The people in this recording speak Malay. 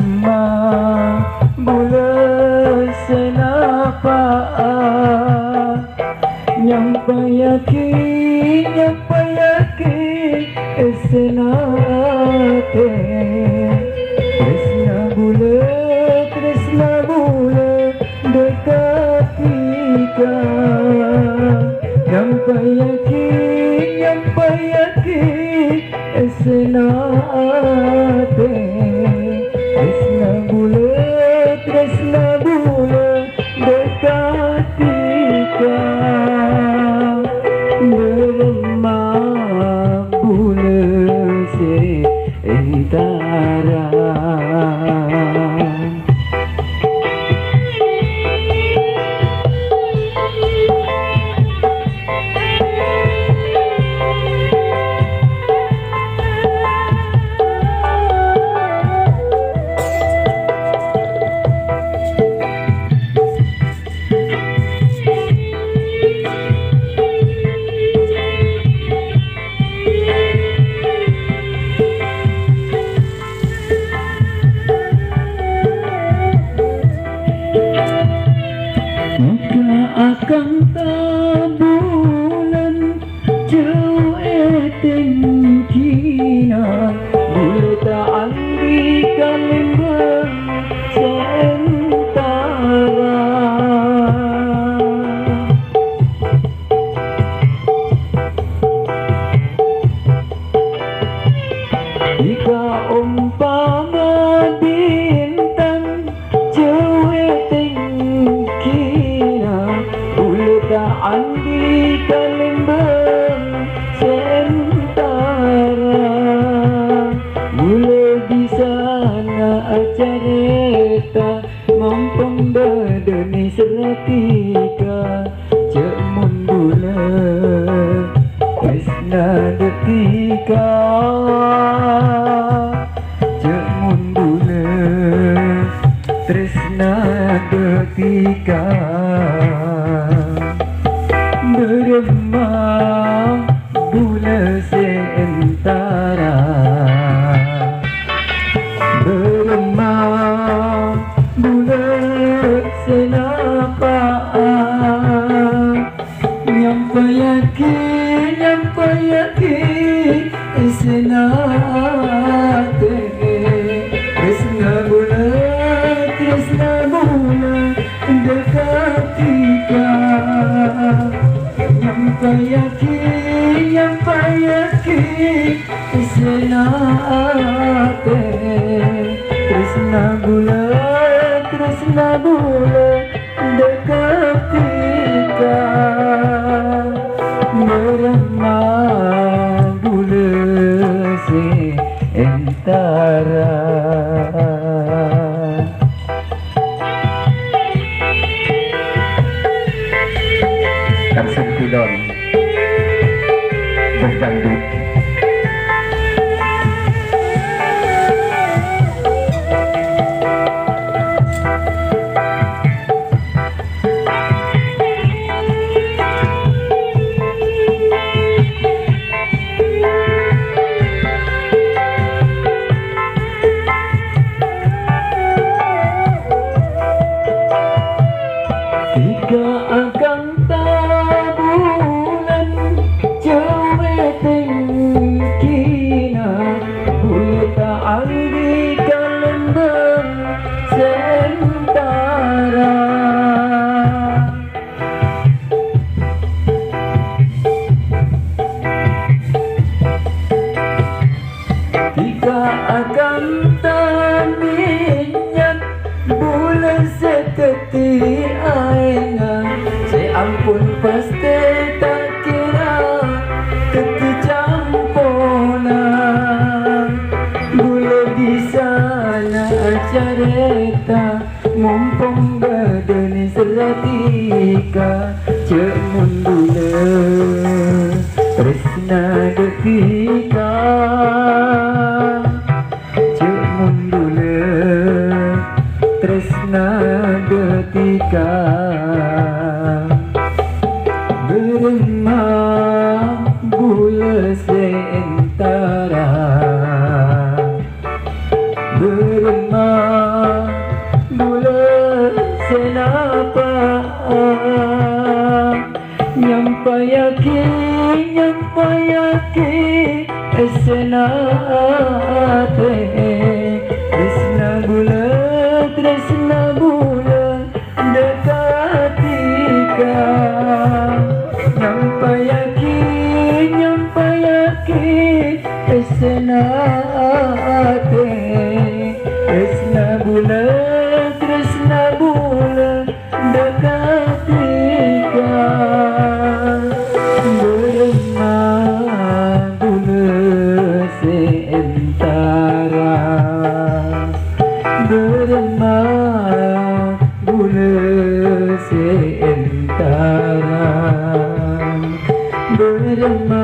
beremah bulan senapaan nyampai yakin senate Tresna bula dekat kita nyampai yakin senate Tresna bula dekat kita beremah bulan sementara. Akan tabulan jauh kina boleh tak andi kalimbang sementara jika umpama bintang jauh tak andi kalimbang sementara mulai di sana acareta mampang badani seratika cek mundula tresna detika cek mundula tresna detika beremah bulan sementara beremah bulan senapaan nyampai yakin senate tresna bulan dekat kita nyampai yakin senate tresna bulan dekat kita beremah bulan sementara. Sentidon berdangdut jika akan tabulan jauh kina boleh tak andi kalimbang sementara jika akan taminyak bulan seteti aina ampun pasti tak kira kecampona boleh di sana careta mumpung badani seratika cek mundula tresna detika cek mundula tresna detika beremah bulan sementara beremah bulan senapa nyampayaki esenate tresna bulan dekatika nyampayaki esenate tresna bulan dekatika beremah bulan seentara beremah bulan seentara beremah